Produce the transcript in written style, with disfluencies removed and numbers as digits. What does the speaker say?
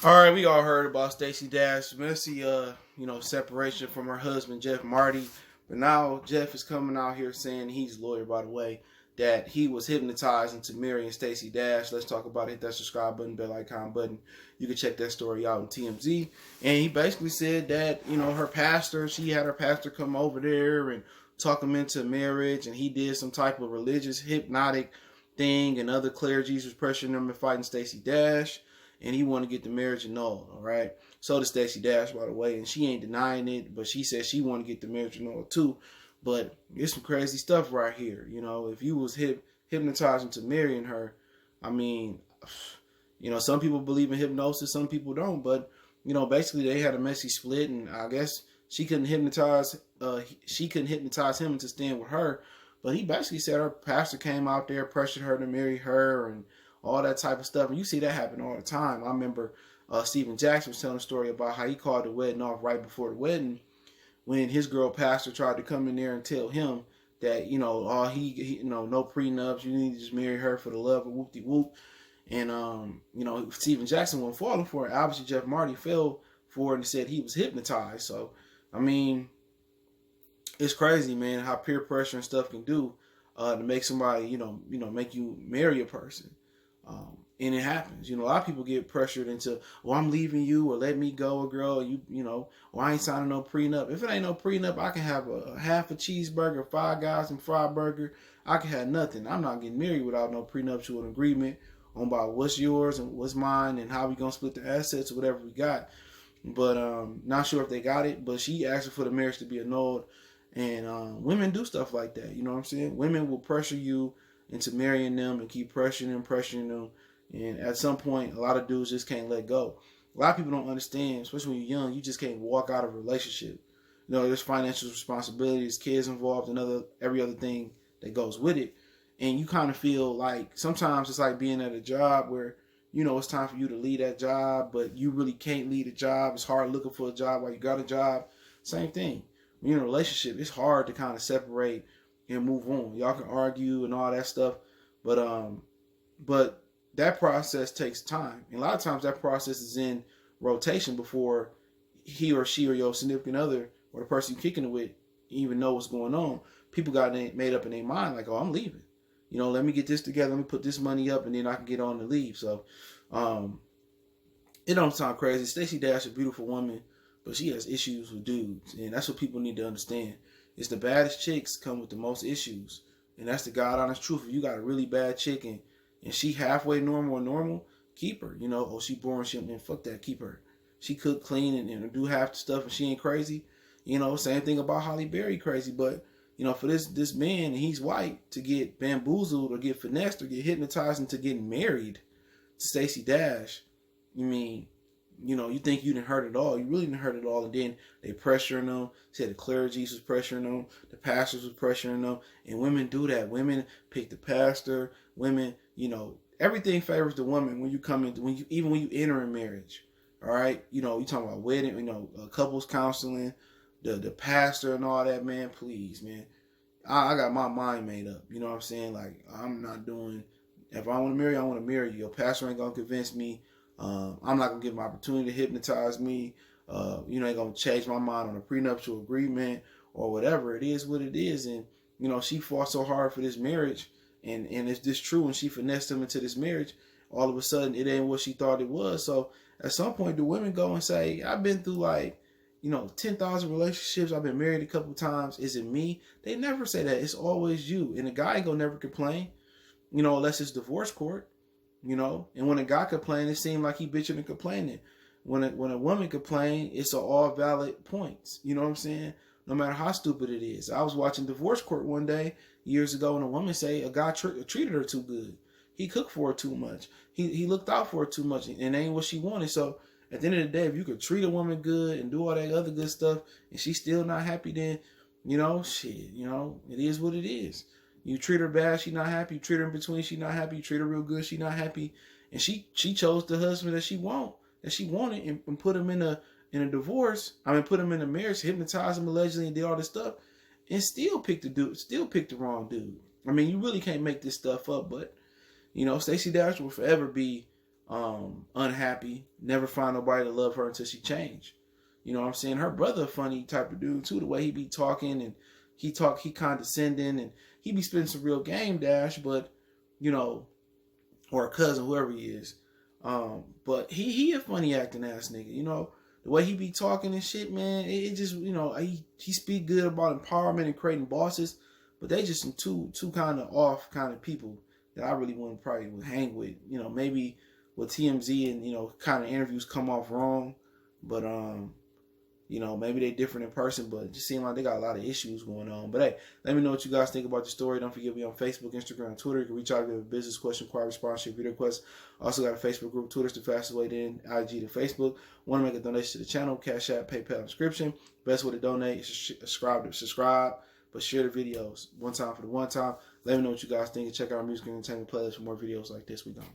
All right, we all heard about Stacey Dash messy, separation from her husband Jeff Marty, but now Jeff is coming out here saying he's loyal, by the way, that he was hypnotized into marrying Stacey Dash. Let's talk about it. Hit that subscribe button, bell icon button. You can check that story out in TMZ. And he basically said that her pastor, she had her pastor come over there and talk him into marriage, and he did some type of religious hypnotic thing, and other clergies was pressuring him and fighting Stacey Dash, and he wanted to get the marriage annulled, all right? So did Stacey Dash, by the way, and she ain't denying it, but she said she wanted to get the marriage annulled too. But it's some crazy stuff right here. If you was hypnotized into marrying her, I mean, some people believe in hypnosis, some people don't, but, basically they had a messy split, and I guess she couldn't hypnotize him into staying with her. But he basically said her pastor came out there, pressured her to marry her, and all that type of stuff. And you see that happen all the time. I remember Stephen Jackson was telling a story about how he called the wedding off right before the wedding when his girl pastor tried to come in there and tell him that, he no prenups, you need to just marry her for the love of whoop-de-whoop. And, Stephen Jackson wasn't falling for it. Obviously, Jeff Marty fell for it and said he was hypnotized. So, I mean, it's crazy, man, how peer pressure and stuff can do to make somebody, make you marry a person. And it happens. A lot of people get pressured into, well, I'm leaving you, or let me go, or girl, or I ain't signing no prenup. If it ain't no prenup, I can have a half a cheeseburger, Five Guys and fried burger. I can have nothing. I'm not getting married without no prenuptial agreement on about what's yours and what's mine and how we gonna split the assets or whatever we got. But not sure if they got it. But she asked for the marriage to be annulled. And women do stuff like that. You know what I'm saying? Women will pressure you into marrying them and keep pressuring them. And at some point, a lot of dudes just can't let go. A lot of people don't understand, especially when you're young, you just can't walk out of a relationship. There's financial responsibilities, kids involved, and every other thing that goes with it. And you kind of feel like sometimes it's like being at a job where, it's time for you to leave that job, but you really can't leave a job. It's hard looking for a job while you got a job. Same thing. When you're in a relationship, it's hard to kind of separate and move on. Y'all can argue and all that stuff, but that process takes time. And a lot of times that process is in rotation before he or she or your significant other or the person you're kicking it with even know what's going on. People got made up in their mind like, oh, I'm leaving. Let me get this together. Let me put this money up, and then I can get on and leave. So it don't sound crazy. Stacey Dash is a beautiful woman, but she has issues with dudes, and that's what people need to understand. It's the baddest chicks come with the most issues, and that's the God honest truth. If you got a really bad chick and she halfway normal, keep her. Oh, she boring shit, man, fuck that, keep her. She cook, clean, and do half the stuff, and she ain't crazy. Same thing about Holly Berry, crazy, but for this man, and he's white, to get bamboozled or get finessed or get hypnotized into getting married to Stacey Dash, you think you didn't hurt it all. You really didn't hurt it all. And then they pressuring them. Said the clergies was pressuring them. The pastors was pressuring them. And women do that. Women pick the pastor. Women, everything favors the woman when you come in, even when you enter in marriage. All right. You talking about wedding, couples counseling, the pastor and all that, man. Please, man. I got my mind made up. You know what I'm saying? Like, I'm not doing, if I want to marry, I want to marry you. Your pastor ain't going to convince me. I'm not going to give him an opportunity to hypnotize me. Ain't going to change my mind on a prenuptial agreement or whatever. It is what it is. And, she fought so hard for this marriage. And if this true and she finessed him into this marriage, all of a sudden it ain't what she thought it was. So at some point, do women go and say, I've been through 10,000 relationships. I've been married a couple times. Is it me? They never say that. It's always you. And the guy ain't going to never complain, unless it's divorce court. And when a guy complains, it seems like he bitching and complaining. When a woman complains, it's all valid points. You know what I'm saying? No matter how stupid it is. I was watching divorce court one day years ago, and a woman say a guy treated her too good. He cooked for her too much. He looked out for her too much, and it ain't what she wanted. So at the end of the day, if you could treat a woman good and do all that other good stuff, and she's still not happy, then it is what it is. You treat her bad, she not happy. You treat her in between, she not happy. You treat her real good, she not happy. And she chose the husband that she wanted, and put him in a divorce. Put him in a marriage, hypnotized him allegedly, and did all this stuff, and still picked the wrong dude. You really can't make this stuff up. But Stacey Dash will forever be unhappy, never find nobody to love her until she changed. You know what I'm saying? Her brother a funny type of dude too, the way he be talking, and he condescending, and he be spitting some real game, Dash, but you know, or a cousin, whoever he is. But he a funny acting ass nigga, you know. The way he be talking and shit, man, it just, you know, he speak good about empowerment and creating bosses, but they just some two kind of off kind of people that I really wouldn't probably would hang with. You know, maybe with TMZ and, you know, kind of interviews come off wrong, but you know, maybe they different in person, but it just seem like they got a lot of issues going on. But hey, let me know what you guys think about the story. Don't forget me on Facebook, Instagram, Twitter. You can reach out if you have a business question, inquiry, sponsorship, video request. Also got a Facebook group. Twitter's the fastest way in, IG to Facebook. Want to make a donation to the channel, Cash App, PayPal, inscription. Best way to donate is subscribe, but share the videos. One time for the one time. Let me know what you guys think, and check out our music and entertainment playlist for more videos like this. We gone.